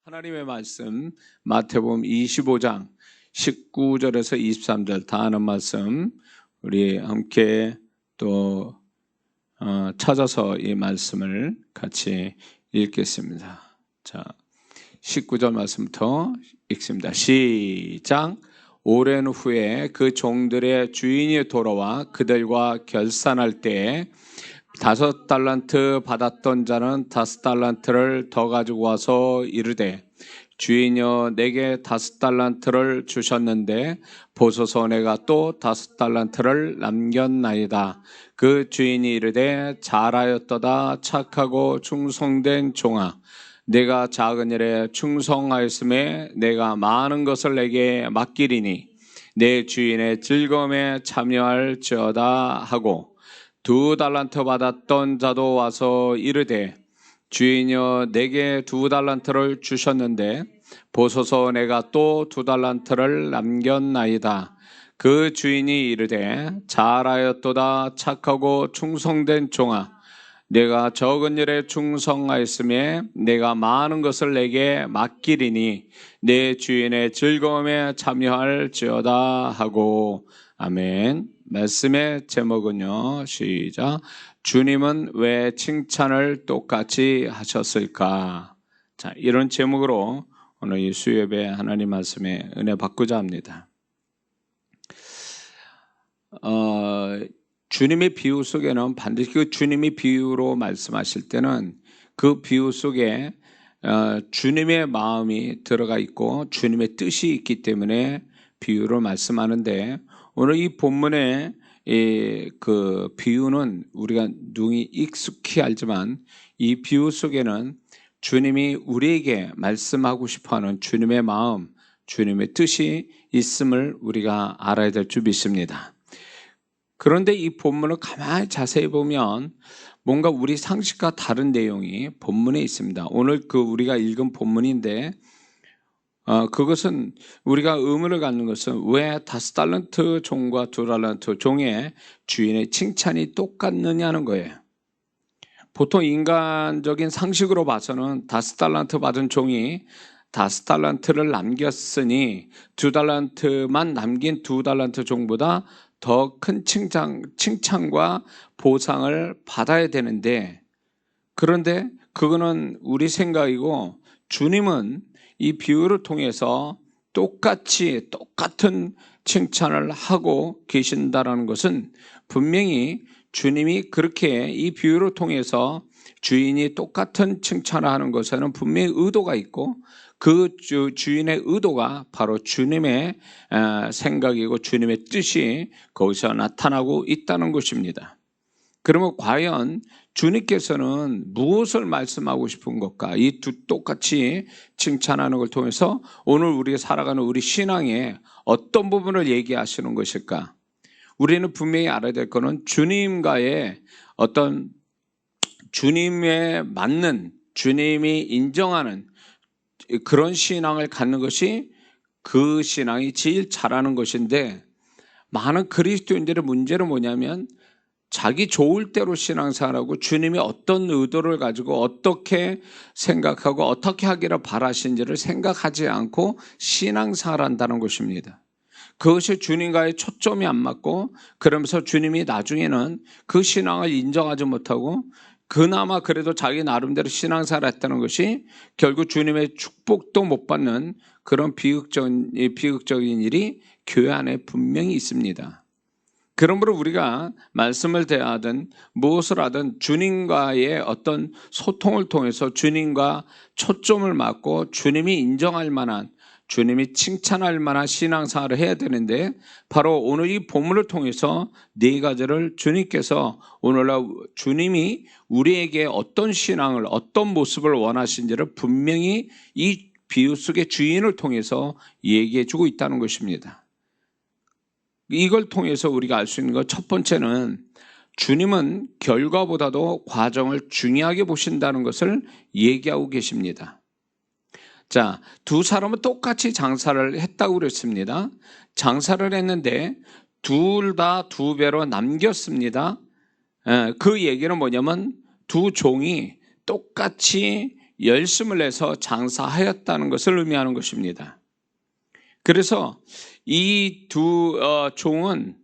하나님의 말씀 마태복음 25장 19절에서 23절 다 아는 말씀 우리 함께 또 찾아서 이 말씀을 같이 읽겠습니다. 자, 19절 말씀부터 읽습니다. 시작. 오랜 후에 그 종들의 주인이 돌아와 그들과 결산할 때에 5달란트 받았던 자는 5달란트를 더 가지고 와서 이르되 주인이여 내게 5달란트를 주셨는데 보소서 내가 또 5달란트를 남겼나이다. 그 주인이 이르되 잘하였도다 착하고 충성된 종아, 내가 작은 일에 충성하였음에 내가 많은 것을 내게 맡기리니 내 주인의 즐거움에 참여할지어다 하고 2달란트 받았던 자도 와서 이르되 주인이여 내게 2달란트를 주셨는데 보소서 내가 또 2달란트를 남겼나이다. 그 주인이 이르되 잘하였도다 착하고 충성된 종아, 내가 적은 일에 충성하였음에 내가 많은 것을 내게 맡기리니 내 주인의 즐거움에 참여할지어다 하고. 아멘. 말씀의 제목은요, 시작. 주님은 왜 칭찬을 똑같이 하셨을까? 자, 이런 제목으로 오늘 이 수요예배 하나님 말씀에 은혜 받고자 합니다. 주님의 비유 속에는 반드시 그 주님이 비유로 말씀하실 때는 그 비유 속에 주님의 마음이 들어가 있고 주님의 뜻이 있기 때문에 비유로 말씀하는데, 오늘 이 본문의 그 비유는 우리가 능히 익숙히 알지만 이 비유 속에는 주님이 우리에게 말씀하고 싶어하는 주님의 마음, 주님의 뜻이 있음을 우리가 알아야 될 줄 믿습니다. 그런데 이 본문을 가만히 자세히 보면 뭔가 우리 상식과 다른 내용이 본문에 있습니다. 오늘 우리가 읽은 본문인데 그것은 우리가 의문을 갖는 것은 왜 5달란트 종과 2달란트 종의 주인의 칭찬이 똑같느냐는 거예요. 보통 인간적인 상식으로 봐서는 5달란트 받은 종이 5달란트를 남겼으니 2달란트만 남긴 2달란트 종보다 더 큰 칭찬과 보상을 받아야 되는데, 그런데 그거는 우리 생각이고 주님은 이 비유를 통해서 똑같은 칭찬을 하고 계신다라는 것은 분명히 주님이 그렇게 이 비유를 통해서 주인이 똑같은 칭찬을 하는 것에는 분명히 의도가 있고 그 주인의 의도가 바로 주님의 생각이고 주님의 뜻이 거기서 나타나고 있다는 것입니다. 그러면 과연 주님께서는 무엇을 말씀하고 싶은 것까? 이 두 똑같이 칭찬하는 걸 통해서 오늘 우리가 살아가는 우리 신앙의 어떤 부분을 얘기하시는 것일까? 우리는 분명히 알아야 될 것은 주님과의 어떤 주님에 맞는, 주님이 인정하는 그런 신앙을 갖는 것이 그 신앙이 제일 잘하는 것인데, 많은 그리스도인들의 문제는 뭐냐면 자기 좋을 대로 신앙생활하고 주님이 어떤 의도를 가지고 어떻게 생각하고 어떻게 하기를 바라시는지를 생각하지 않고 신앙생활한다는 것입니다. 그것이 주님과의 초점이 안 맞고, 그러면서 주님이 나중에는 그 신앙을 인정하지 못하고 그나마 그래도 자기 나름대로 신앙생활을 했다는 것이 결국 주님의 축복도 못 받는 그런 비극적인 일이 교회 안에 분명히 있습니다. 그러므로 우리가 말씀을 대하든 무엇을 하든 주님과의 어떤 소통을 통해서 주님과 초점을 맞고 주님이 인정할 만한, 주님이 칭찬할 만한 신앙생활을 해야 되는데, 바로 오늘 이 본문을 통해서 4가지를 주님께서 오늘날 주님이 우리에게 어떤 신앙을, 어떤 모습을 원하신지를 분명히 이 비유 속의 주인을 통해서 얘기해 주고 있다는 것입니다. 이걸 통해서 우리가 알 수 있는 것, 첫 번째는 주님은 결과보다도 과정을 중요하게 보신다는 것을 얘기하고 계십니다. 자, 2 사람은 똑같이 장사를 했다고 그랬습니다. 장사를 했는데 둘 다 2배로 남겼습니다. 그 얘기는 뭐냐면 2 종이 똑같이 열심을 내서 장사하였다는 것을 의미하는 것입니다. 그래서 이 두 종은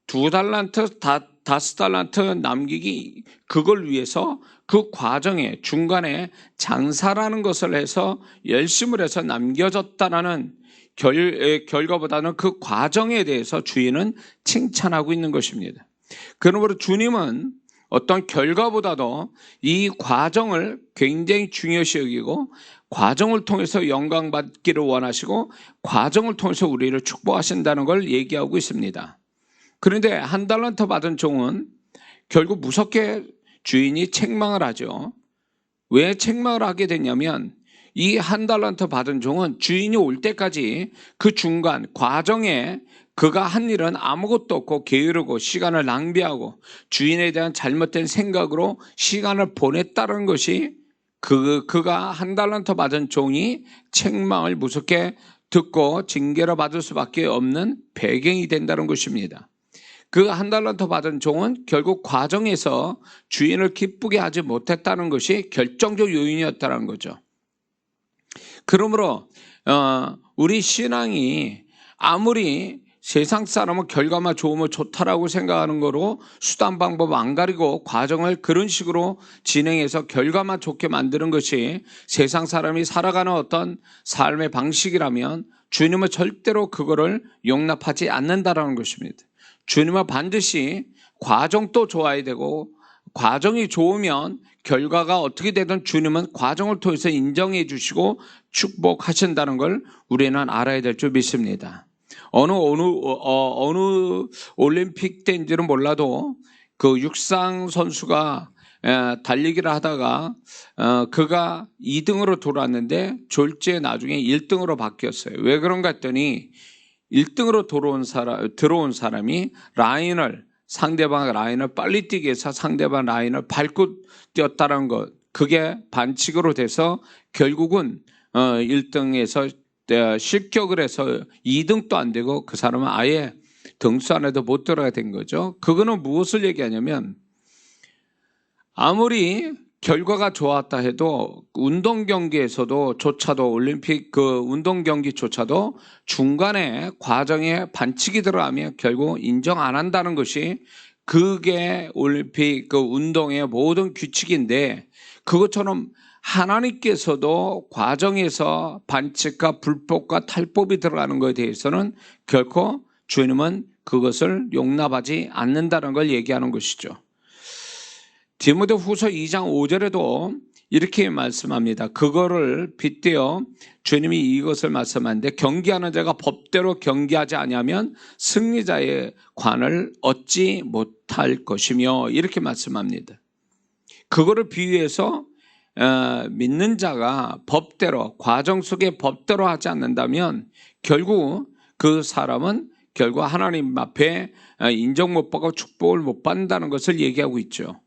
2달란트, 5달란트 남기기, 그걸 위해서 그 과정에 중간에 장사라는 것을 해서 열심을 해서 남겨졌다라는 결과보다는 그 과정에 대해서 주인은 칭찬하고 있는 것입니다. 그러므로 주님은 어떤 결과보다도 이 과정을 굉장히 중요시 여기고 과정을 통해서 영광받기를 원하시고 과정을 통해서 우리를 축복하신다는 걸 얘기하고 있습니다. 그런데 1달란트 받은 종은 결국 무섭게 주인이 책망을 하죠. 왜 책망을 하게 됐냐면 이 1달란트 받은 종은 주인이 올 때까지 그 중간 과정에 그가 한 일은 아무것도 없고 게으르고 시간을 낭비하고 주인에 대한 잘못된 생각으로 시간을 보냈다는 것이 그가 1달란트 받은 종이 책망을 무섭게 듣고 징계를 받을 수밖에 없는 배경이 된다는 것입니다. 그 1달란트 받은 종은 결국 과정에서 주인을 기쁘게 하지 못했다는 것이 결정적 요인이었다는 거죠. 그러므로 우리 신앙이 아무리 세상 사람은 결과만 좋으면 좋다라고 생각하는 거로 수단 방법 안 가리고 과정을 그런 식으로 진행해서 결과만 좋게 만드는 것이 세상 사람이 살아가는 어떤 삶의 방식이라면 주님은 절대로 그거를 용납하지 않는다라는 것입니다. 주님은 반드시 과정도 좋아야 되고 과정이 좋으면 결과가 어떻게 되든 주님은 과정을 통해서 인정해 주시고 축복하신다는 걸 우리는 알아야 될 줄 믿습니다. 어느 올림픽 때인지는 몰라도 그 육상 선수가 달리기를 하다가 그가 2등으로 돌아왔는데 졸지에 나중에 1등으로 바뀌었어요. 왜 그런가 했더니 1등으로 들어온 사람이 상대방 라인을 빨리 뛰게 해서 상대방 라인을 밟고 뛰었다는 것, 그게 반칙으로 돼서 결국은 1등에서 실격을 해서 2등도 안 되고 그 사람은 아예 등수 안에도 못 들어가게 된 거죠. 그거는 무엇을 얘기하냐면 아무리 결과가 좋았다 해도 운동 경기에서도 조차도 올림픽 그 운동 경기조차도 중간에 과정에 반칙이 들어가면 결국 인정 안 한다는 것이 그게 올림픽 그 운동의 모든 규칙인데 그것처럼 하나님께서도 과정에서 반칙과 불법과 탈법이 들어가는 것에 대해서는 결코 주님은 그것을 용납하지 않는다는 걸 얘기하는 것이죠. 디모데후서 2장 5절에도 이렇게 말씀합니다. 그거를 빗대어 주님이 이것을 말씀하는데 경기하는 자가 법대로 경기하지 아니하면 승리자의 관을 얻지 못할 것이며 이렇게 말씀합니다. 그거를 비유해서 믿는 자가 법대로 과정 속에 법대로 하지 않는다면 결국 그 사람은 결국 하나님 앞에 인정 못 받고 축복을 못 받는다는 것을 얘기하고 있죠.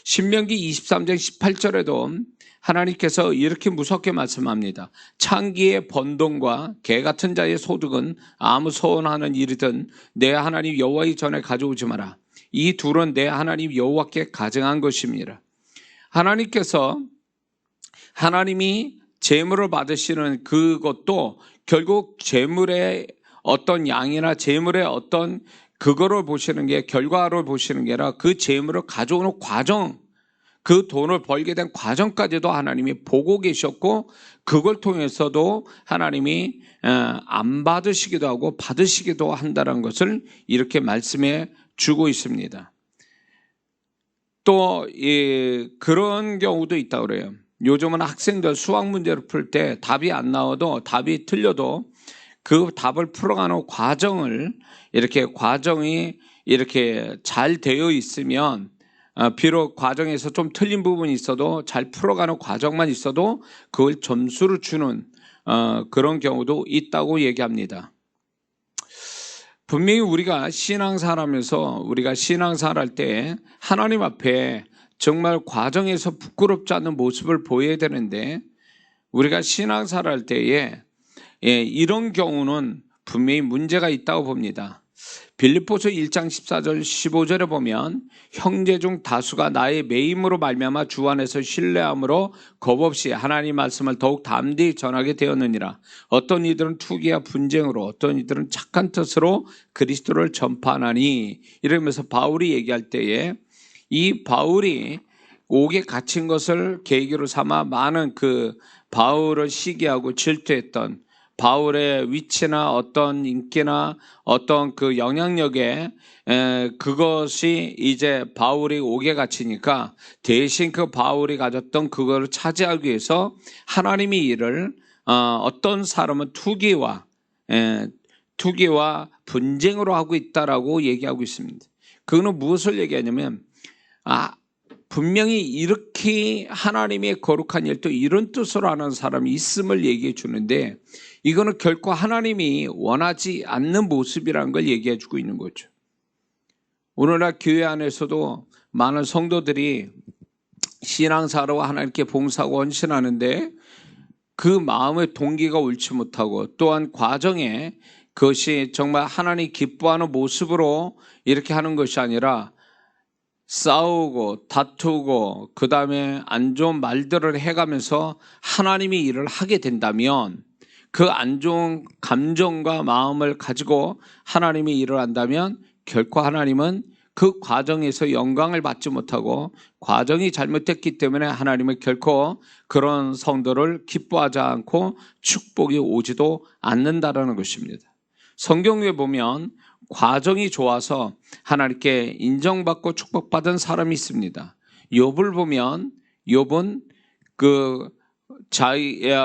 신명기 23장 18절에도 하나님께서 이렇게 무섭게 말씀합니다. 창기의 번동과 개 같은 자의 소득은 아무 서원하는 일이든 내 하나님 여호와의 전에 가져오지 마라. 이 둘은 내 하나님 여호와께 가증한 것입니다. 하나님이 재물을 받으시는 그것도 결국 재물의 어떤 양이나 재물의 어떤 그거를 보시는 게 결과를 보시는 게 아니라 그 재물을 가져오는 과정, 그 돈을 벌게 된 과정까지도 하나님이 보고 계셨고 그걸 통해서도 하나님이 안 받으시기도 하고 받으시기도 한다는 것을 이렇게 말씀해 주고 있습니다. 또 그런 경우도 있다고 그래요. 요즘은 학생들 수학 문제를 풀 때 답이 안 나와도 답이 틀려도 그 답을 풀어가는 과정을 과정이 이렇게 잘 되어 있으면 비록 과정에서 좀 틀린 부분이 있어도 잘 풀어가는 과정만 있어도 그걸 점수를 주는 그런 경우도 있다고 얘기합니다. 분명히 우리가 신앙생활하면서 우리가 신앙생활할 때 하나님 앞에 정말 과정에서 부끄럽지 않은 모습을 보여야 되는데 우리가 신앙생활할 때에 이런 경우는 분명히 문제가 있다고 봅니다. 빌립보서 1장 14절 15절에 보면 형제 중 다수가 나의 매임으로 말미암아 주 안에서 신뢰함으로 겁없이 하나님 말씀을 더욱 담대히 전하게 되었느니라. 어떤 이들은 투기와 분쟁으로, 어떤 이들은 착한 뜻으로 그리스도를 전파하나니, 이러면서 바울이 얘기할 때에 이 바울이 옥에 갇힌 것을 계기로 삼아 많은 그 바울을 시기하고 질투했던 바울의 위치나 어떤 인기나 어떤 그 영향력에 그것이 이제 바울이 옥에 갇히니까 대신 그 바울이 가졌던 그거를 차지하기 위해서 하나님이 이를 어떤 사람은 투기와 분쟁으로 하고 있다라고 얘기하고 있습니다. 그거는 무엇을 얘기하냐면 분명히 이렇게 하나님의 거룩한 일도 이런 뜻으로 하는 사람이 있음을 얘기해 주는데, 이거는 결코 하나님이 원하지 않는 모습이라는 걸 얘기해 주고 있는 거죠. 오늘날 교회 안에서도 많은 성도들이 신앙사로 하나님께 봉사하고 헌신하는데 그 마음의 동기가 옳지 못하고, 또한 과정에 그것이 정말 하나님 기뻐하는 모습으로 이렇게 하는 것이 아니라 싸우고 다투고 그 다음에 안 좋은 말들을 해가면서 하나님이 일을 하게 된다면, 그 안 좋은 감정과 마음을 가지고 하나님이 일을 한다면 결코 하나님은 그 과정에서 영광을 받지 못하고, 과정이 잘못됐기 때문에 하나님은 결코 그런 성도를 기뻐하지 않고 축복이 오지도 않는다라는 것입니다. 성경에 보면 과정이 좋아서 하나님께 인정받고 축복받은 사람이 있습니다. 욥을 보면 욥은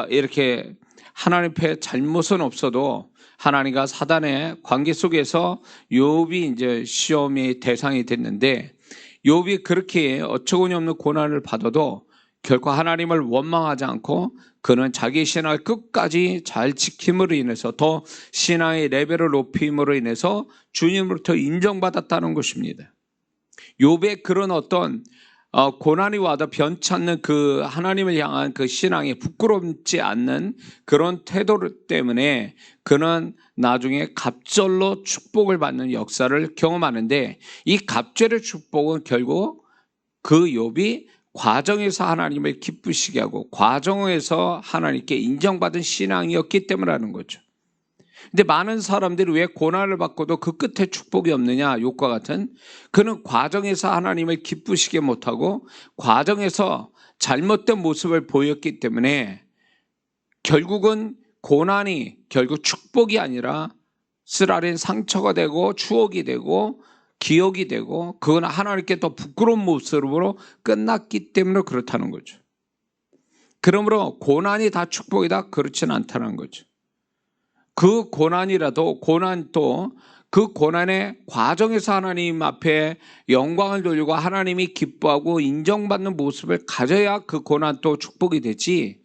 이렇게 하나님 앞에 잘못은 없어도 하나님과 사단의 관계 속에서 욥이 이제 시험의 대상이 됐는데, 욥이 그렇게 어처구니 없는 고난을 받아도 결코 하나님을 원망하지 않고 그는 자기 신앙을 끝까지 잘 지킴으로 인해서, 더 신앙의 레벨을 높임으로 인해서 주님으로부터 인정받았다는 것입니다. 욥의 그런 어떤 고난이 와도 변치 않는 그 하나님을 향한 그 신앙이 부끄럽지 않는 그런 태도 때문에 그는 나중에 갑절로 축복을 받는 역사를 경험하는데, 이 갑절의 축복은 결국 그 욥이 과정에서 하나님을 기쁘시게 하고 과정에서 하나님께 인정받은 신앙이었기 때문이라는 거죠. 근데 많은 사람들이 왜 고난을 받고도 그 끝에 축복이 없느냐, 욥과 같은, 그는 과정에서 하나님을 기쁘시게 못하고 과정에서 잘못된 모습을 보였기 때문에 결국은 고난이 결국 축복이 아니라 쓰라린 상처가 되고 추억이 되고 기억이 되고, 그건 하나님께 더 부끄러운 모습으로 끝났기 때문에 그렇다는 거죠. 그러므로 고난이 다 축복이다, 그렇지는 않다는 거죠. 그 고난이라도 고난도 그 고난의 과정에서 하나님 앞에 영광을 돌리고 하나님이 기뻐하고 인정받는 모습을 가져야 그 고난도 축복이 되지,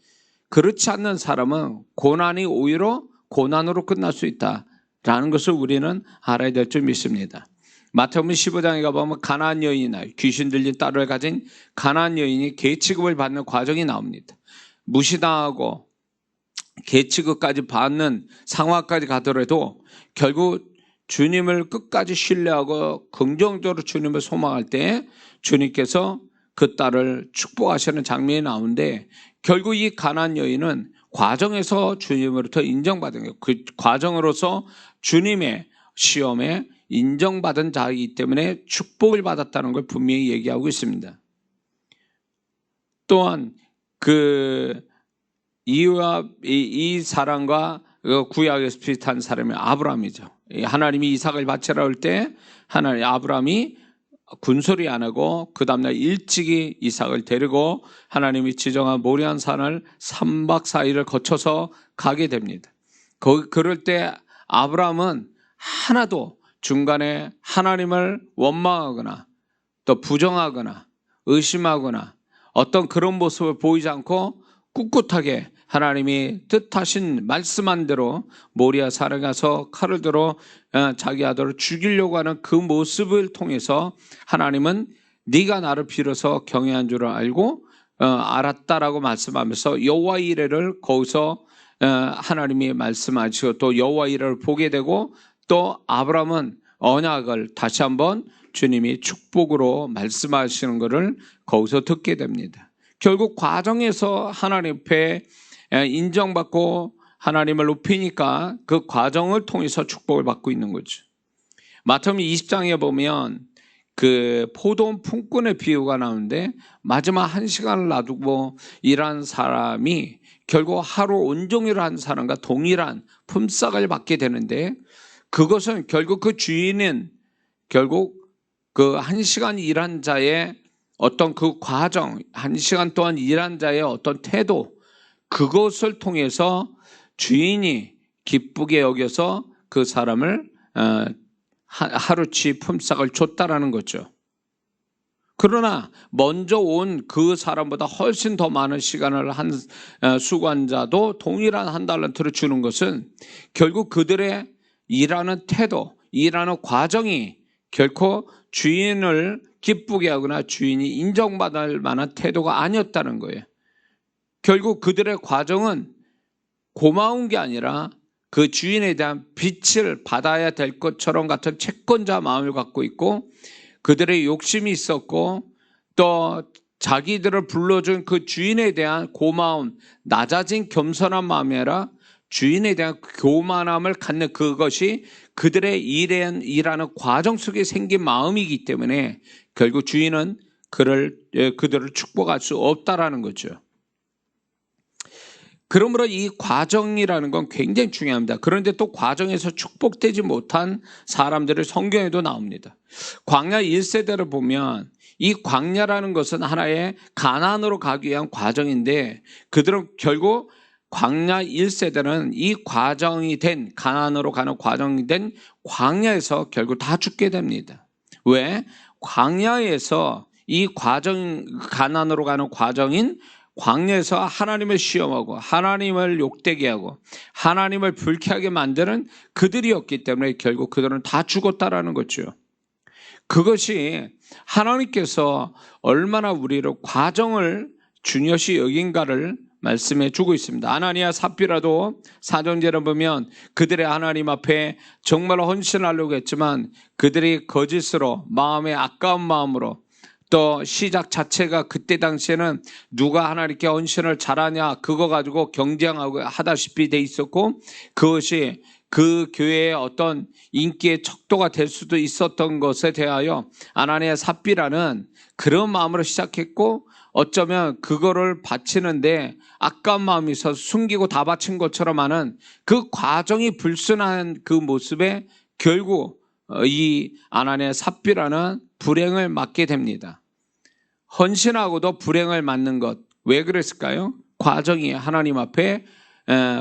그렇지 않는 사람은 고난이 오히려 고난으로 끝날 수 있다라는 것을 우리는 알아야 될 줄 믿습니다. 마태복음 15장에 가보면 가나안 여인이나 귀신 들린 딸을 가진 가나안 여인이 계취급을 받는 과정이 나옵니다. 무시당하고 계취급까지 받는 상황까지 가더라도 결국 주님을 끝까지 신뢰하고 긍정적으로 주님을 소망할 때 주님께서 그 딸을 축복하시는 장면이 나오는데, 결국 이 가나안 여인은 과정에서 주님으로부터 인정받은 거예요. 그 과정으로서 주님의 시험에 인정받은 자이기 때문에 축복을 받았다는 걸 분명히 얘기하고 있습니다. 또한 이 사람과 구약에서 비슷한 사람이 아브라함이죠. 하나님이 이삭을 바치라 할 때 아브라함이 군소리 안 하고 그 다음날 일찍이 이삭을 데리고 하나님이 지정한 모리안 산을 3박 4일을 거쳐서 가게 됩니다. 그럴 때 아브라함은 하나도 중간에 하나님을 원망하거나 또 부정하거나 의심하거나 어떤 그런 모습을 보이지 않고 꿋꿋하게 하나님이 뜻하신 말씀한 대로 모리아 산에 가서 칼을 들어 자기 아들을 죽이려고 하는 그 모습을 통해서 하나님은 네가 나를 빌어서 경외한 줄 알고 알았다라고 말씀하면서 여호와 이레를 거기서 하나님이 말씀하시고 또 여호와 이레를 보게 되고, 또 아브라함은 언약을 다시 한번 주님이 축복으로 말씀하시는 것을 거기서 듣게 됩니다. 결국 과정에서 하나님 앞에 인정받고 하나님을 높이니까 그 과정을 통해서 축복을 받고 있는 거죠. 마태복음 20장에 보면 그 포도원 품꾼의 비유가 나오는데 마지막 1시간을 놔두고 일한 사람이 결국 하루 온종일 한 사람과 동일한 품삯을 받게 되는데, 그것은 결국 그 주인은 결국 그 1시간 일한 자의 어떤 그 과정, 1시간 동안 일한 자의 어떤 태도, 그것을 통해서 주인이 기쁘게 여겨서 그 사람을 하루치 품삯을 줬다라는 거죠. 그러나 먼저 온 그 사람보다 훨씬 더 많은 시간을 한 수고한자도 동일한 1달란트를 주는 것은 결국 그들의 일하는 태도, 일하는 과정이 결코 주인을 기쁘게 하거나 주인이 인정받을 만한 태도가 아니었다는 거예요. 결국 그들의 과정은 고마운 게 아니라 그 주인에 대한 빚을 받아야 될 것처럼 같은 채권자 마음을 갖고 있고, 그들의 욕심이 있었고, 또 자기들을 불러준 그 주인에 대한 고마움, 낮아진 겸손한 마음이 아니라 주인에 대한 교만함을 갖는 그것이 그들의 일하는 과정 속에 생긴 마음이기 때문에 결국 주인은 그들을 축복할 수 없다라는 거죠. 그러므로 이 과정이라는 건 굉장히 중요합니다. 그런데 또 과정에서 축복되지 못한 사람들이 성경에도 나옵니다. 광야 1세대를 보면 이 광야라는 것은 하나의 가나안으로 가기 위한 과정인데, 그들은 결국 광야 1세대는 이 과정이 된, 가나안으로 가는 과정이 된 광야에서 결국 다 죽게 됩니다. 왜? 광야에서 이 과정, 가나안으로 가는 과정인 광야에서 하나님을 시험하고 하나님을 욕되게 하고 하나님을 불쾌하게 만드는 그들이었기 때문에 결국 그들은 다 죽었다라는 거죠. 그것이 하나님께서 얼마나 우리를 과정을 중요시 여긴가를 말씀해 주고 있습니다. 아나니아 삽비라도 사정제를 보면 그들의 하나님 앞에 정말 헌신하려고 했지만 그들이 거짓으로, 마음에 아까운 마음으로, 또 시작 자체가 그때 당시에는 누가 하나님께 헌신을 잘하냐 그거 가지고 경쟁하고 하다시피 돼 있었고, 그것이 그 교회의 어떤 인기의 척도가 될 수도 있었던 것에 대하여 아나니아 삽비라는 그런 마음으로 시작했고, 어쩌면 그거를 바치는데 아까운 마음이 있어서 숨기고 다 바친 것처럼 하는 그 과정이 불순한 그 모습에 결국 이 아나니아 삽비라는 불행을 맞게 됩니다. 헌신하고도 불행을 맞는 것, 왜 그랬을까요? 과정이 하나님 앞에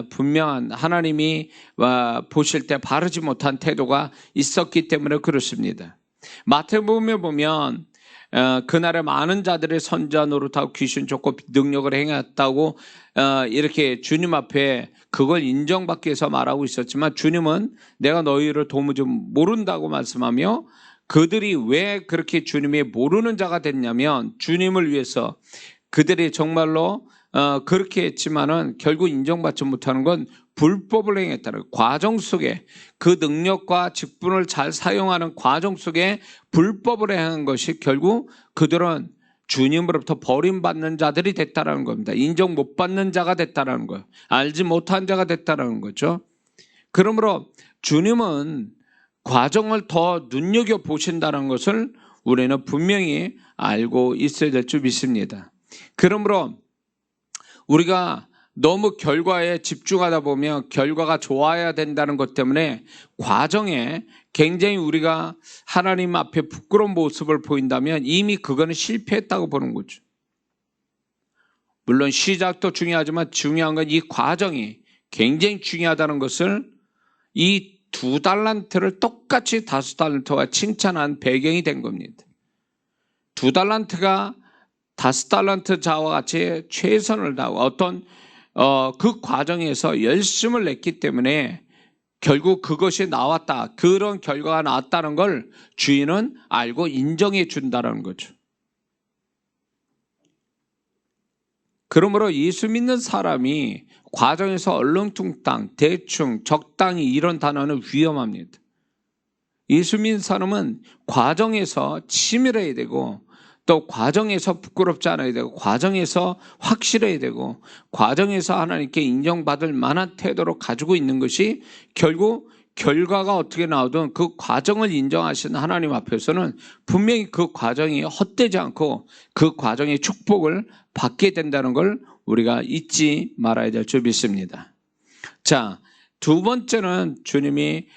분명한, 하나님이 보실 때 바르지 못한 태도가 있었기 때문에 그렇습니다. 마태복음에 보면 그날에 많은 자들의 선자 노릇하고 귀신 쫓고 능력을 행했다고 이렇게 주님 앞에 그걸 인정받기 위해서 말하고 있었지만, 주님은 내가 너희를 도무지 모른다고 말씀하며, 그들이 왜 그렇게 주님이 모르는 자가 됐냐면 주님을 위해서 그들이 정말로 그렇게 했지만은 결국 인정받지 못하는 건 불법을 행했다는 과정 속에, 그 능력과 직분을 잘 사용하는 과정 속에 불법을 행한 것이 결국 그들은 주님으로부터 버림받는 자들이 됐다는 겁니다. 인정 못 받는 자가 됐다는 거예요. 알지 못한 자가 됐다는 거죠. 그러므로 주님은 과정을 더 눈여겨보신다는 것을 우리는 분명히 알고 있어야 될 줄 믿습니다. 그러므로 우리가 너무 결과에 집중하다 보면 결과가 좋아야 된다는 것 때문에 과정에 굉장히 우리가 하나님 앞에 부끄러운 모습을 보인다면 이미 그거는 실패했다고 보는 거죠. 물론 시작도 중요하지만 중요한 건 이 과정이 굉장히 중요하다는 것을, 이 2달란트를 똑같이 5달란트와 칭찬한 배경이 된 겁니다. 2달란트가 5달란트 자와 같이 최선을 다하고 어떤 그 과정에서 열심을 냈기 때문에 결국 그것이 나왔다, 그런 결과가 나왔다는 걸 주인은 알고 인정해 준다는 거죠. 그러므로 예수 믿는 사람이 과정에서 얼렁뚱땅, 대충, 적당히 이런 단어는 위험합니다. 예수 믿는 사람은 과정에서 치밀해야 되고, 또 과정에서 부끄럽지 않아야 되고, 과정에서 확실해야 되고, 과정에서 하나님께 인정받을 만한 태도로 가지고 있는 것이 결국 결과가 어떻게 나오든 그 과정을 인정하시는 하나님 앞에서는 분명히 그 과정이 헛되지 않고 그 과정의 축복을 받게 된다는 걸 우리가 잊지 말아야 될 줄 믿습니다. 자, 두 번째는 주님이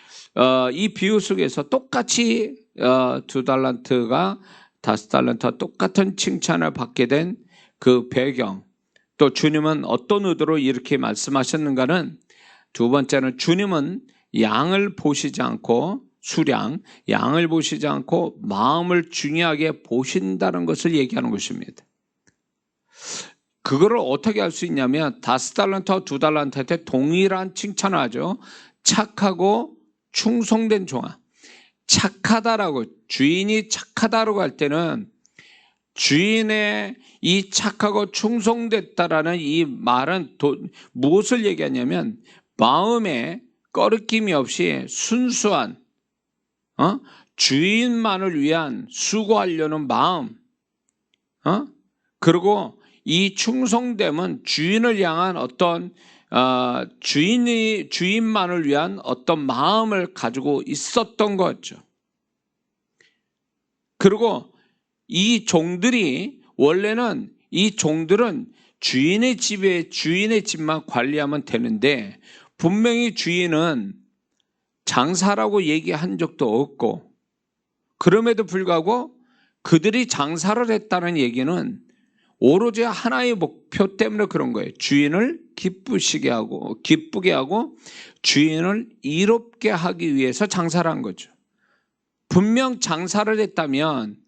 이 비유 속에서 똑같이 2달란트가 5달란트와 똑같은 칭찬을 받게 된 그 배경, 또 주님은 어떤 의도로 이렇게 말씀하셨는가는, 두 번째는 주님은 양을 보시지 않고, 수량, 양을 보시지 않고 마음을 중요하게 보신다는 것을 얘기하는 것입니다. 그거를 어떻게 할 수 있냐면 5달란트와 2달란트한테 동일한 칭찬을 하죠. 착하고 충성된 종아. 착하다라고, 주인이 착하다라고 할 때는 주인의 이 착하고 충성됐다라는 이 말은 무엇을 얘기하냐면 마음에 꺼리낌이 없이 순수한 주인만을 위한 수고하려는 마음, 그리고 이 충성됨은 주인을 향한 어떤 주인만을 위한 어떤 마음을 가지고 있었던 거죠. 그리고 이 종들이 원래는, 이 종들은 주인의 집만 관리하면 되는데, 분명히 주인은 장사라고 얘기한 적도 없고, 그럼에도 불구하고 그들이 장사를 했다는 얘기는 오로지 하나의 목표 때문에 그런 거예요. 주인을 기쁘게 하고 주인을 이롭게 하기 위해서 장사를 한 거죠. 분명 장사를 했다면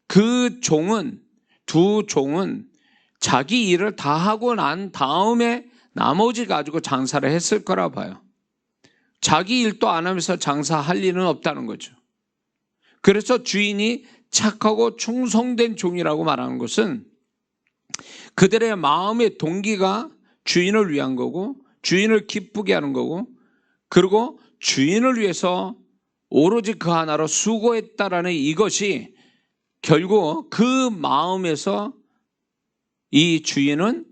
그 두 종은 자기 일을 다 하고 난 다음에 나머지 가지고 장사를 했을 거라 봐요. 자기 일도 안 하면서 장사할 일은 없다는 거죠. 그래서 주인이 착하고 충성된 종이라고 말하는 것은 그들의 마음의 동기가 주인을 위한 거고, 주인을 기쁘게 하는 거고, 그리고 주인을 위해서 오로지 그 하나로 수고했다라는 이것이 결국 그 마음에서 이 주인은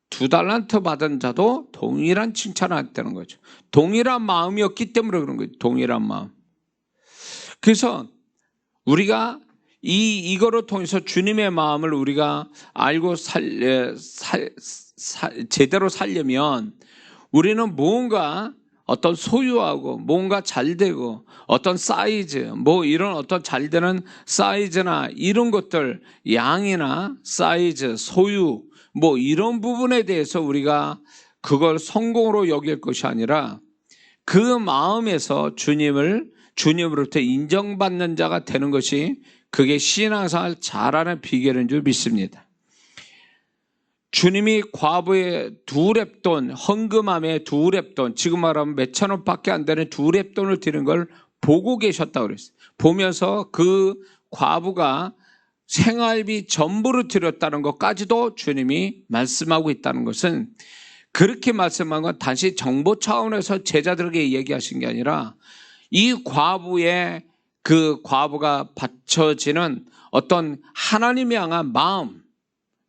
2달란트 받은 자도 동일한 칭찬을 했다는 거죠. 동일한 마음이었기 때문에 그런 거죠. 동일한 마음. 그래서 우리가 이거를 통해서 주님의 마음을 우리가 알고 제대로 살려면 우리는 뭔가 어떤 소유하고 뭔가 잘 되고 어떤 사이즈, 이런 어떤 잘 되는 사이즈나 이런 것들, 양이나 사이즈, 소유, 이런 부분에 대해서 우리가 그걸 성공으로 여길 것이 아니라 그 마음에서 주님으로부터 인정받는 자가 되는 것이, 그게 신앙생활 잘하는 비결인 줄 믿습니다. 주님이 과부의 2렙돈, 헌금함에 2렙돈, 지금 말하면 몇천 원밖에 안 되는 2렙돈을 드린 걸 보고 계셨다고 그랬어요. 보면서 그 과부가 생활비 전부를 드렸다는 것까지도 주님이 말씀하고 있다는 것은, 그렇게 말씀한 건 단지 정보 차원에서 제자들에게 얘기하신 게 아니라 이 과부의, 그 과부가 바쳐지는 어떤 하나님이 향한 마음,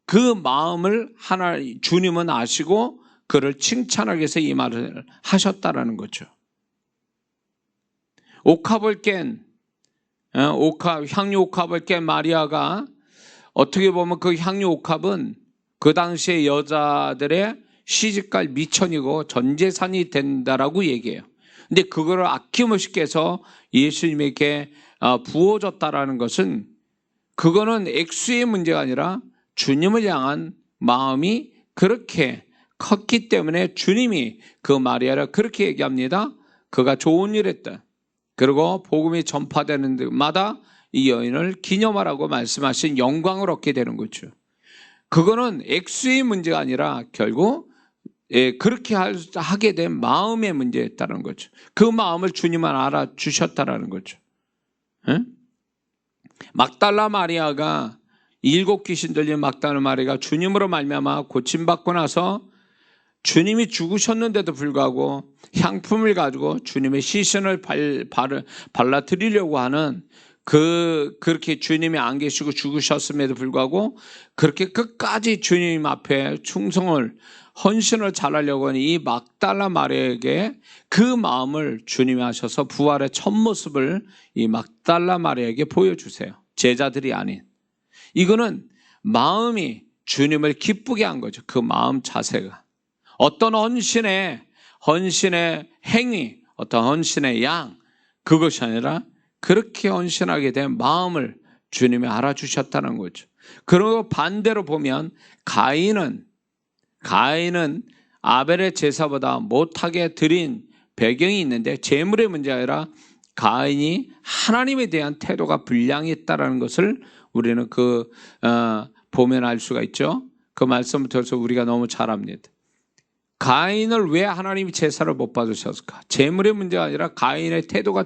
그 마음을 주님은 아시고 그를 칭찬하기 위해서 이 말을 하셨다라는 거죠. 향유 옥합을 깬 마리아가, 어떻게 보면 그 향유 옥합은 그 당시의 여자들의 시집갈 미천이고 전 재산이 된다라고 얘기해요. 근데 그거를 아낌없이 깨서 예수님에게 부어줬다라는 것은, 그거는 액수의 문제가 아니라 주님을 향한 마음이 그렇게 컸기 때문에 주님이 그 마리아를 그렇게 얘기합니다. 그가 좋은 일 했다. 그리고 복음이 전파되는 데마다 이 여인을 기념하라고 말씀하신 영광을 얻게 되는 거죠. 그거는 액수의 문제가 아니라 결국 그렇게 하게 된 마음의 문제였다는 거죠. 그 마음을 주님은 알아주셨다는 거죠. 막달라 마리아가, 7 귀신 들린 막달라 마리아가 주님으로 말미암아 고침받고 나서 주님이 죽으셨는데도 불구하고 향품을 가지고 주님의 시선을 발라드리려고 하는 그렇게 주님이 안 계시고 죽으셨음에도 불구하고 그렇게 끝까지 주님 앞에 충성을 헌신을 잘하려고 하는 이 막달라 마리아에게 그 마음을 주님이 하셔서 부활의 첫 모습을 이 막달라 마리아에게 보여주세요. 제자들이 아닌. 이거는 마음이 주님을 기쁘게 한 거죠. 그 마음 자세가. 어떤 헌신의 행위, 어떤 헌신의 양, 그것이 아니라 그렇게 헌신하게 된 마음을 주님이 알아주셨다는 거죠. 그리고 반대로 보면 가인은 아벨의 제사보다 못하게 드린 배경이 있는데 재물의 문제가 아니라 가인이 하나님에 대한 태도가 불량했다는 것을 우리는 보면 알 수가 있죠. 그 말씀을 들어서 우리가 너무 잘 압니다. 가인을 왜 하나님이 제사를 못 받으셨을까? 재물의 문제가 아니라 가인의 태도가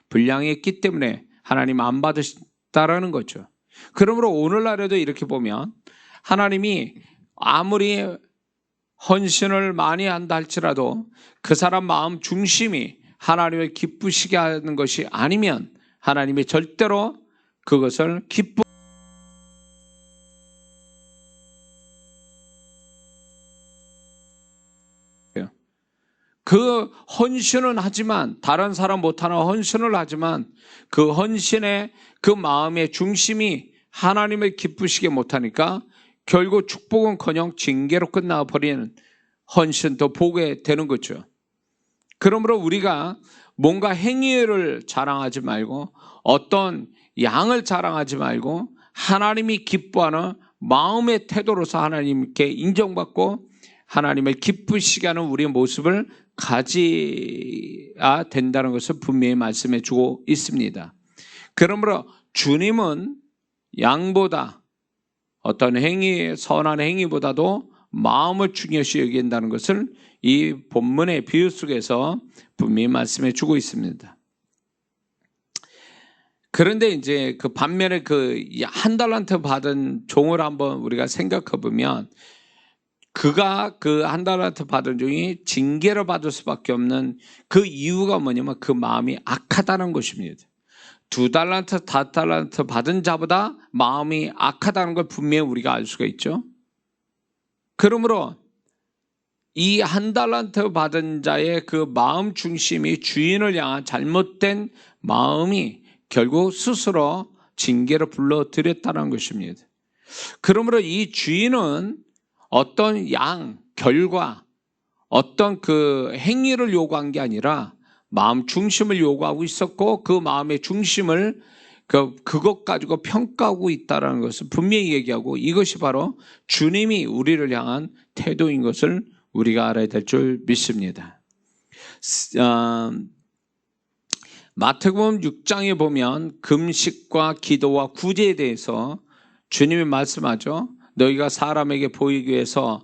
불량했기 때문에 하나님 안 받으셨다라는 거죠. 그러므로 오늘날에도 이렇게 보면 하나님이 아무리 헌신을 많이 한다 할지라도 그 사람 마음 중심이 하나님을 기쁘시게 하는 것이 아니면 하나님이 절대로 그것을 그 헌신은 하지만 다른 사람 못하는 헌신을 하지만 그 헌신의 그 마음의 중심이 하나님을 기쁘시게 못하니까 결국 축복은커녕 징계로 끝나버리는 헌신도 보게 되는 거죠. 그러므로 우리가 뭔가 행위를 자랑하지 말고 어떤 양을 자랑하지 말고 하나님이 기뻐하는 마음의 태도로서 하나님께 인정받고 하나님을 기쁘시게 하는 우리의 모습을 가져야 된다는 것을 분명히 말씀해 주고 있습니다. 그러므로 주님은 양보다 어떤 선한 행위보다도 마음을 중요시 여긴다는 것을 이 본문의 비유 속에서 분명히 말씀해 주고 있습니다. 그런데 이제 그 반면에 한 달란트 받은 종을 한번 우리가 생각해 보면 그가 그 한 달란트 받은 종이 징계를 받을 수밖에 없는 그 이유가 뭐냐면 그 마음이 악하다는 것입니다. 2달란트, 5달란트 받은 자보다 마음이 악하다는 걸 분명히 우리가 알 수가 있죠. 그러므로 이 1달란트 받은 자의 그 마음 중심이 주인을 향한 잘못된 마음이 결국 스스로 징계를 불러들였다는 것입니다. 그러므로 이 주인은 어떤 결과, 어떤 그 행위를 요구한 게 아니라 마음 중심을 요구하고 있었고 그 마음의 중심을 그것 가지고 평가하고 있다는 것을 분명히 얘기하고 이것이 바로 주님이 우리를 향한 태도인 것을 우리가 알아야 될 줄 믿습니다. 마태복음 6장에 보면 금식과 기도와 구제에 대해서 주님이 말씀하죠. 너희가 사람에게 보이기 위해서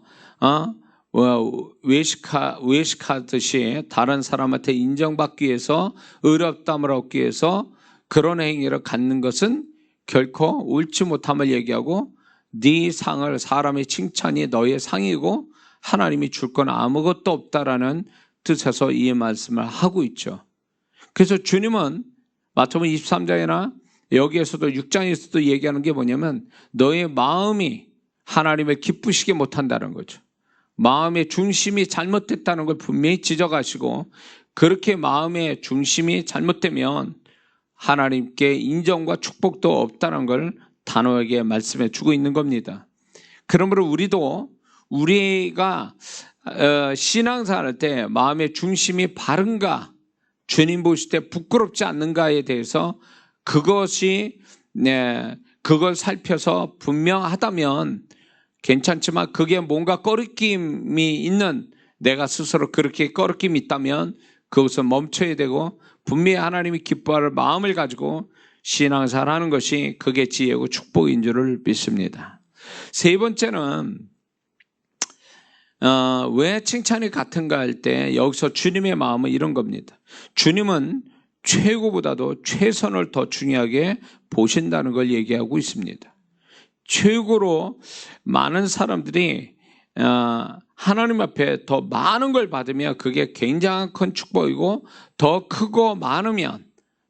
외식하듯이 다른 사람한테 인정받기 위해서 의롭다함을 얻기 위해서 그런 행위를 갖는 것은 결코 옳지 못함을 얘기하고 네 상을 사람의 칭찬이 너의 상이고 하나님이 줄 건 아무것도 없다라는 뜻에서 이 말씀을 하고 있죠. 그래서 주님은 마태복음 23장이나 여기에서도 6장에서도 얘기하는 게 뭐냐면 너의 마음이 하나님을 기쁘시게 못한다는 거죠. 마음의 중심이 잘못됐다는 걸 분명히 지적하시고 그렇게 마음의 중심이 잘못되면 하나님께 인정과 축복도 없다는 걸 단호하게 말씀해 주고 있는 겁니다. 그러므로 우리가 신앙생활 할 때 마음의 중심이 바른가, 주님 보실 때 부끄럽지 않는가에 대해서 그걸 살펴서 분명하다면 괜찮지만 그게 뭔가 꺼리낌이 있는 내가 스스로 그렇게 꺼리낌이 있다면 그것은 멈춰야 되고 분명히 하나님이 기뻐할 마음을 가지고 신앙생활 하는 것이 그게 지혜고 축복인 줄을 믿습니다. 세 번째는 왜 칭찬이 같은가 할 때 여기서 주님의 마음은 이런 겁니다. 주님은 최고보다도 최선을 더 중요하게 보신다는 걸 얘기하고 있습니다. 최고로 많은 사람들이 하나님 앞에 더 많은 걸 받으면 그게 굉장한 큰 축복이고, 더 크고 많으면,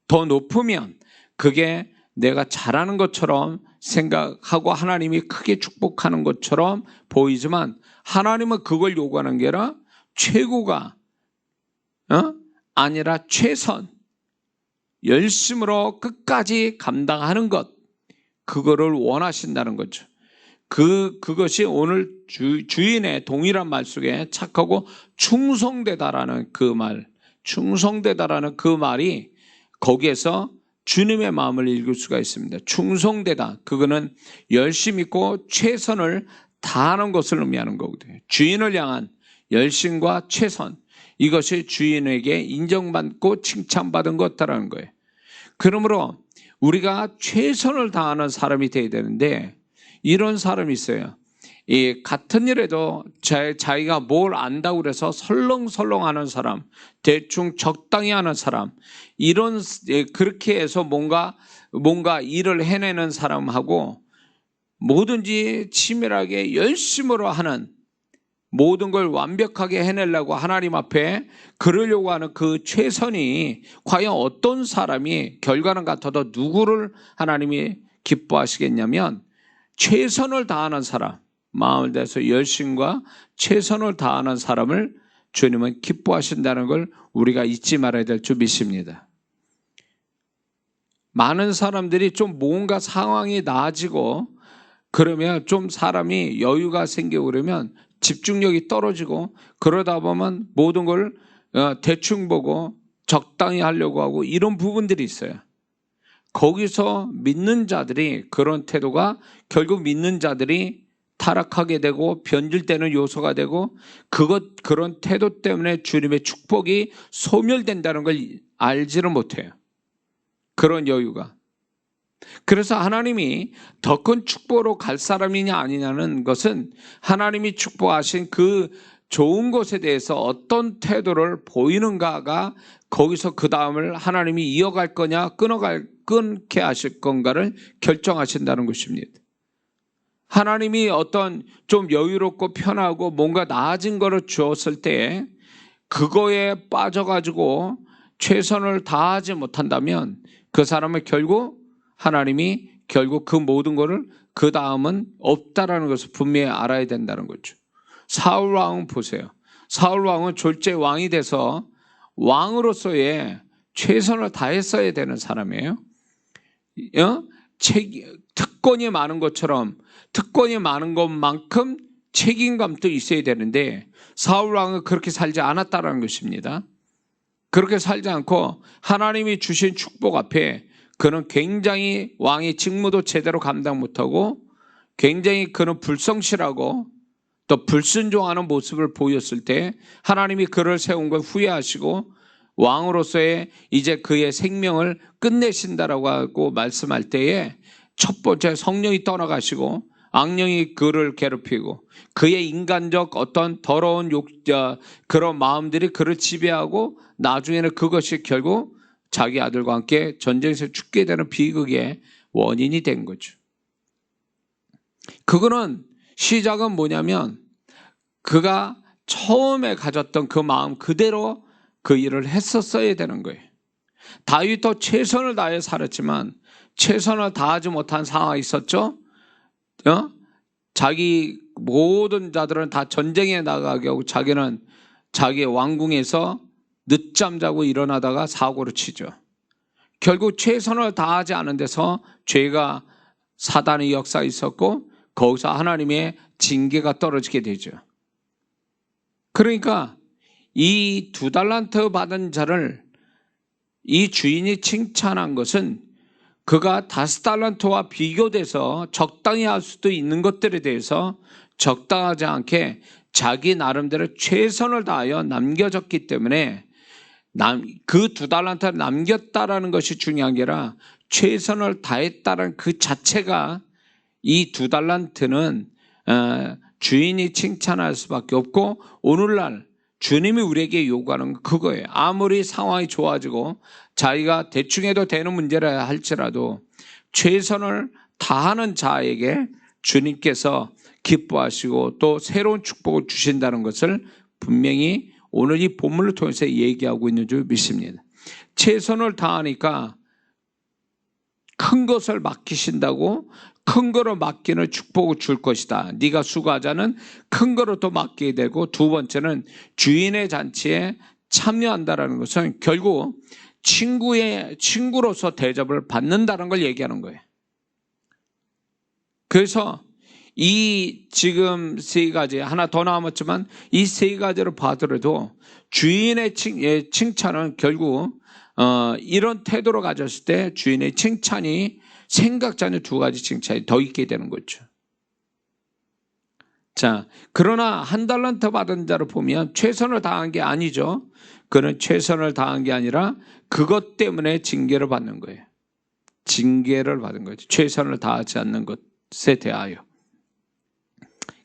더 높으면 그게 내가 잘하는 것처럼 생각하고 하나님이 크게 축복하는 것처럼 보이지만, 하나님은 그걸 요구하는 게 아니라 최고가 아니라 최선, 열심으로 끝까지 감당하는 것, 그거를 원하신다는 거죠. 그것이 오늘 주인의 동일한 말 속에 착하고 충성되다라는 그 말, 충성되다라는 그 말이 거기에서 주님의 마음을 읽을 수가 있습니다. 충성되다, 그거는 열심 있고 최선을 다하는 것을 의미하는 거거든요. 주인을 향한 열심과 최선, 이것이 주인에게 인정받고 칭찬받은 것다라는 거예요. 그러므로 우리가 최선을 다하는 사람이 되어야 되는데, 이런 사람이 있어요. 이 같은 일에도 자기가 뭘 안다고 그래서 설렁설렁하는 사람, 대충 적당히 하는 사람, 이런 그렇게 해서 뭔가 일을 해내는 사람하고, 뭐든지 치밀하게 열심으로 하는, 모든 걸 완벽하게 해내려고 하나님 앞에 그러려고 하는 그 최선이 과연 어떤 사람이 결과는 같아도 누구를 하나님이 기뻐하시겠냐면, 최선을 다하는 사람, 마음을 다해서 열심과 최선을 다하는 사람을 주님은 기뻐하신다는 걸 우리가 잊지 말아야 될 줄 믿습니다. 많은 사람들이 좀 뭔가 상황이 나아지고 그러면 좀 사람이 여유가 생기고 그러면 집중력이 떨어지고, 그러다 보면 모든 걸 대충 보고 적당히 하려고 하고, 이런 부분들이 있어요. 거기서 믿는 자들이, 그런 태도가 결국 믿는 자들이 타락하게 되고 변질되는 요소가 되고, 그런 태도 때문에 주님의 축복이 소멸된다는 걸 알지를 못해요. 그런 여유가. 그래서 하나님이 더 큰 축복으로 갈 사람이냐 아니냐는 것은 하나님이 축복하신 그 좋은 것에 대해서 어떤 태도를 보이는가가, 거기서 그 다음을 하나님이 이어갈 거냐 끊게 하실 건가를 결정하신다는 것입니다. 하나님이 어떤 좀 여유롭고 편하고 뭔가 나아진 거를 주었을 때 그거에 빠져가지고 최선을 다하지 못한다면 그 사람은 하나님이 결국 그 모든 거를 그 다음은 없다라는 것을 분명히 알아야 된다는 거죠. 사울 왕은 보세요. 사울 왕은 졸제 왕이 돼서 왕으로서의 최선을 다했어야 되는 사람이에요. 특권이 많은 것처럼, 특권이 많은 것만큼 책임감도 있어야 되는데, 사울 왕은 그렇게 살지 않았다는 것입니다. 그렇게 살지 않고 하나님이 주신 축복 앞에 그는 굉장히 왕의 직무도 제대로 감당 못하고, 굉장히 그는 불성실하고 또 불순종하는 모습을 보였을 때 하나님이 그를 세운 걸 후회하시고 왕으로서의 이제 그의 생명을 끝내신다라고 하고 말씀할 때에, 첫 번째 성령이 떠나가시고 악령이 그를 괴롭히고 그의 인간적 어떤 더러운 그런 마음들이 그를 지배하고, 나중에는 그것이 결국 자기 아들과 함께 전쟁에서 죽게 되는 비극의 원인이 된 거죠. 그거는 시작은 뭐냐면, 그가 처음에 가졌던 그 마음 그대로 그 일을 했었어야 되는 거예요. 다윗도 최선을 다해 살았지만 최선을 다하지 못한 상황이 있었죠. 자기 모든 자들은 다 전쟁에 나가게 하고 자기는 자기의 왕궁에서 늦잠 자고 일어나다가 사고를 치죠. 결국 최선을 다하지 않은 데서 죄가, 사단의 역사가 있었고 거기서 하나님의 징계가 떨어지게 되죠. 그러니까 이 2달란트 받은 자를 이 주인이 칭찬한 것은 그가 5달란트와 비교돼서 적당히 할 수도 있는 것들에 대해서 적당하지 않게 자기 나름대로 최선을 다하여 남겨졌기 때문에, 그 2달란트를 남겼다라는 것이 중요한 게 아니라 최선을 다했다는 그 자체가, 이 2달란트는 주인이 칭찬할 수밖에 없고, 오늘날 주님이 우리에게 요구하는 건 그거예요. 아무리 상황이 좋아지고 자기가 대충 해도 되는 문제라 할지라도 최선을 다하는 자에게 주님께서 기뻐하시고 또 새로운 축복을 주신다는 것을 분명히 오늘 이 본문을 통해서 얘기하고 있는 줄 믿습니다. 최선을 다하니까 큰 것을 맡기신다고 큰 거로 맡기는 축복을 줄 것이다. 네가 수고하자는 큰 거로 또 맡기게 되고, 두 번째는 주인의 잔치에 참여한다라는 것은 결국 친구로서 대접을 받는다는 걸 얘기하는 거예요. 그래서 이 지금 세 가지, 하나 더 남았지만 이 세 가지를 봐더라도 주인의 칭찬은 결국 이런 태도로 가졌을 때 주인의 칭찬이 생각지 않은 두 가지 칭찬이 더 있게 되는 거죠. 자, 그러나 한 달란트 받은 자를 보면 최선을 다한 게 아니죠. 그는 최선을 다한 게 아니라 그것 때문에 징계를 받는 거예요. 징계를 받은 거죠. 최선을 다하지 않는 것에 대하여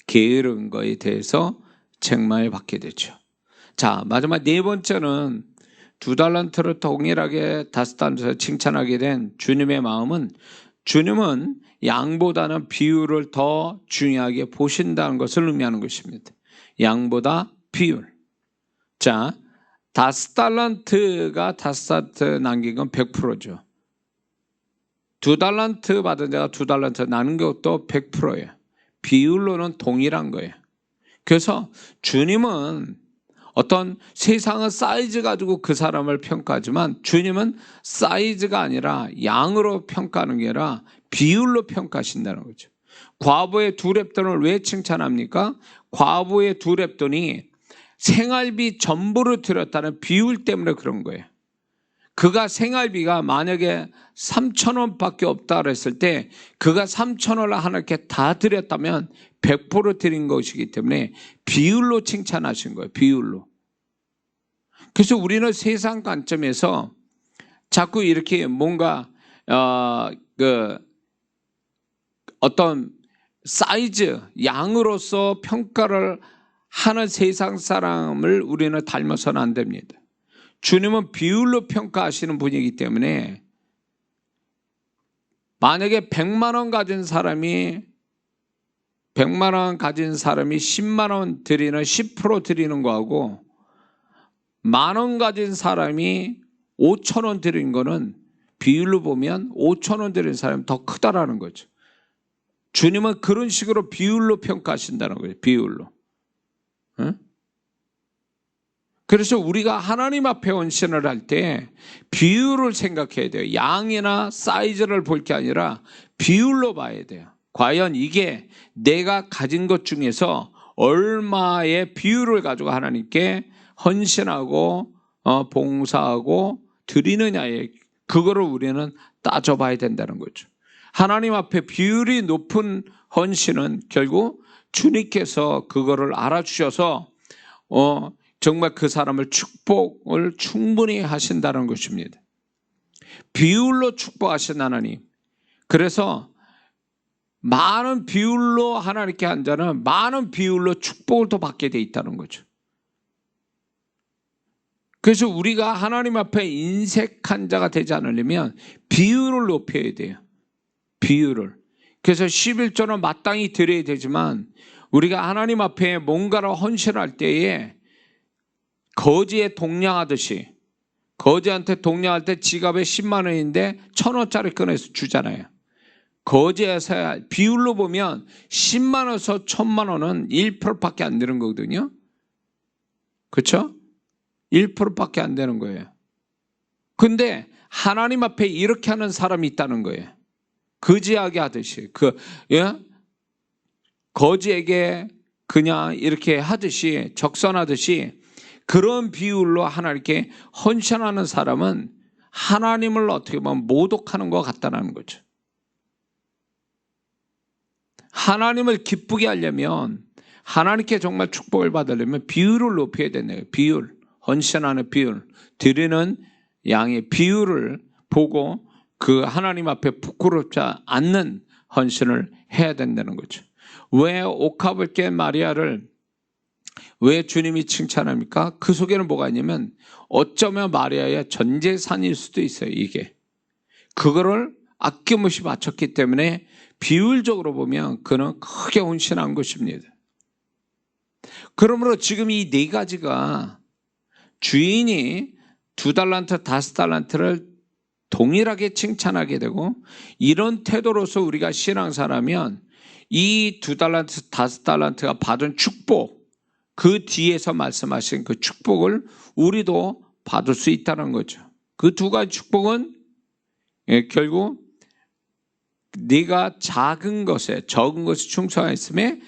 게으른 거에 대해서 책망을 받게 되죠. 자, 마지막 네 번째는 2달란트를 동일하게 5달란트에서 칭찬하게 된 주님의 마음은, 주님은 양보다는 비율을 더 중요하게 보신다는 것을 의미하는 것입니다. 양보다 비율. 자, 5달란트가 5달란트 남긴 건 100%죠. 2달란트 받은 자가 2달란트 나눈 것도 100%예요. 비율로는 동일한 거예요. 그래서 주님은 어떤 세상은 사이즈 가지고 그 사람을 평가하지만 주님은 사이즈가 아니라 양으로 평가하는 게 아니라 비율로 평가하신다는 거죠. 과부의 2렙돈을 왜 칭찬합니까? 과부의 2렙돈이 생활비 전부를 드렸다는 비율 때문에 그런 거예요. 그가 생활비가 만약에 3,000원밖에 없다 그랬을 때 그가 3,000원을 하나님께 다 드렸다면 100% 드린 것이기 때문에 비율로 칭찬하신 거예요. 비율로. 그래서 우리는 세상 관점에서 자꾸 이렇게 뭔가 어떤 사이즈, 양으로서 평가를 하는 세상 사람을 우리는 닮아서는 안 됩니다. 주님은 비율로 평가하시는 분이기 때문에 만약에 100만 원 가진 사람이 10만 원 드리는 10% 드리는 거하고 10,000원 가진 사람이 5,000원 드리는 거는 비율로 보면 5,000원 드리는 사람이 더 크다라는 거죠. 주님은 그런 식으로 비율로 평가하신다는 거예요. 비율로. 응? 그래서 우리가 하나님 앞에 헌신을 할 때 비율을 생각해야 돼요. 양이나 사이즈를 볼 게 아니라 비율로 봐야 돼요. 과연 이게 내가 가진 것 중에서 얼마의 비율을 가지고 하나님께 헌신하고 봉사하고 드리느냐에 그거를 우리는 따져봐야 된다는 거죠. 하나님 앞에 비율이 높은 헌신은 결국 주님께서 그거를 알아주셔서 정말 그 사람을 축복을 충분히 하신다는 것입니다. 비율로 축복하신 하나님. 그래서 많은 비율로 하나님께 한 자는 많은 비율로 축복을 더 받게 돼 있다는 거죠. 그래서 우리가 하나님 앞에 인색한 자가 되지 않으려면 비율을 높여야 돼요. 비율을. 그래서 11조는 마땅히 드려야 되지만 우리가 하나님 앞에 뭔가를 헌신할 때에 거지에 동냥하듯이, 거지한테 동냥할 때 지갑에 10만 원인데 1,000원짜리 꺼내서 주잖아요. 거지에서 비율로 보면 10만 원에서 1,000만 원은 1%밖에 안 되는 거거든요. 그렇죠? 1%밖에 안 되는 거예요. 근데 하나님 앞에 이렇게 하는 사람이 있다는 거예요. 거지하게 하듯이, 거지에게 그냥 이렇게 하듯이, 적선하듯이 그런 비율로 하나님께 헌신하는 사람은 하나님을 어떻게 보면 모독하는 것 같다는 거죠. 하나님을 기쁘게 하려면, 하나님께 정말 축복을 받으려면 비율을 높여야 되네요. 비율, 헌신하는 비율, 드리는 양의 비율을 보고 그 하나님 앞에 부끄럽지 않는 헌신을 해야 된다는 거죠. 왜 옥합을 깬 마리아를 왜 주님이 칭찬합니까? 그 속에는 뭐가 있냐면 어쩌면 마리아의 전 재산일 수도 있어요. 이게 그거를 아낌없이 바쳤기 때문에 비율적으로 보면 그는 크게 헌신한 것입니다. 그러므로 지금 이 네 가지가 주인이 2달란트, 5달란트를 동일하게 칭찬하게 되고, 이런 태도로서 우리가 신앙사라면 이 2달란트, 5달란트가 받은 축복, 그 뒤에서 말씀하신 그 축복을 우리도 받을 수 있다는 거죠. 그 두 가지 축복은 결국 네가 작은 것에, 적은 것에 충성했음에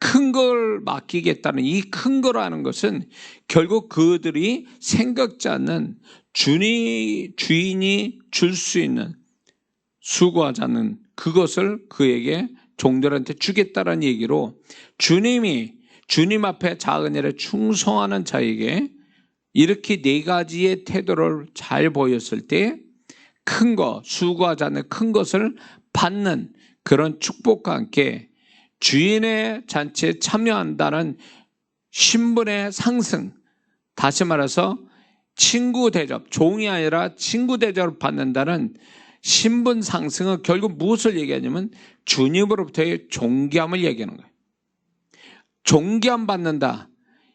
큰 걸 맡기겠다는 이 큰 거라는 것은 결국 그들이 생각지 않는 주인이 줄 수 있는, 수고하지 않는 그것을 그에게, 종들한테 주겠다는 얘기로, 주님이 주님 앞에 작은 일에 충성하는 자에게 이렇게 네 가지의 태도를 잘 보였을 때 큰 거, 수고하지 않는 큰 것을 받는 그런 축복과 함께 주인의 잔치에 참여한다는 신분의 상승, 다시 말해서 친구 대접, 종이 아니라 친구 대접을 받는다는 신분 상승은 결국 무엇을 얘기하냐면 주님으로부터의 존귀함을 얘기하는 거예요. 존귀함 받는다.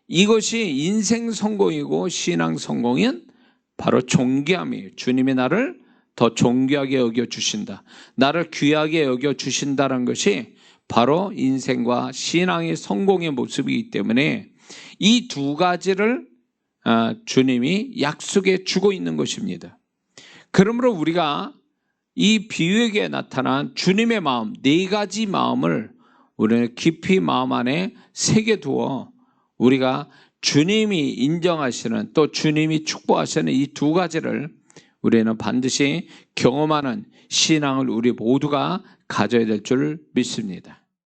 이것이 인생 성공이고 신앙 성공은 바로 존귀함이에요. 주님이 나를 더 존귀하게 여겨주신다, 나를 귀하게 여겨주신다는 것이 바로 인생과 신앙의 성공의 모습이기 때문에 이 두 가지를 주님이 약속해 주고 있는 것입니다. 그러므로 우리가 이 비유에게 나타난 주님의 마음, 네 가지 마음을 우리는 깊이 마음 안에 새겨두어 우리가 주님이 인정하시는, 또 주님이 축복하시는 이 두 가지를 우리는 반드시 경험하는 신앙을 우리 모두가 가져야 될 줄 믿습니다.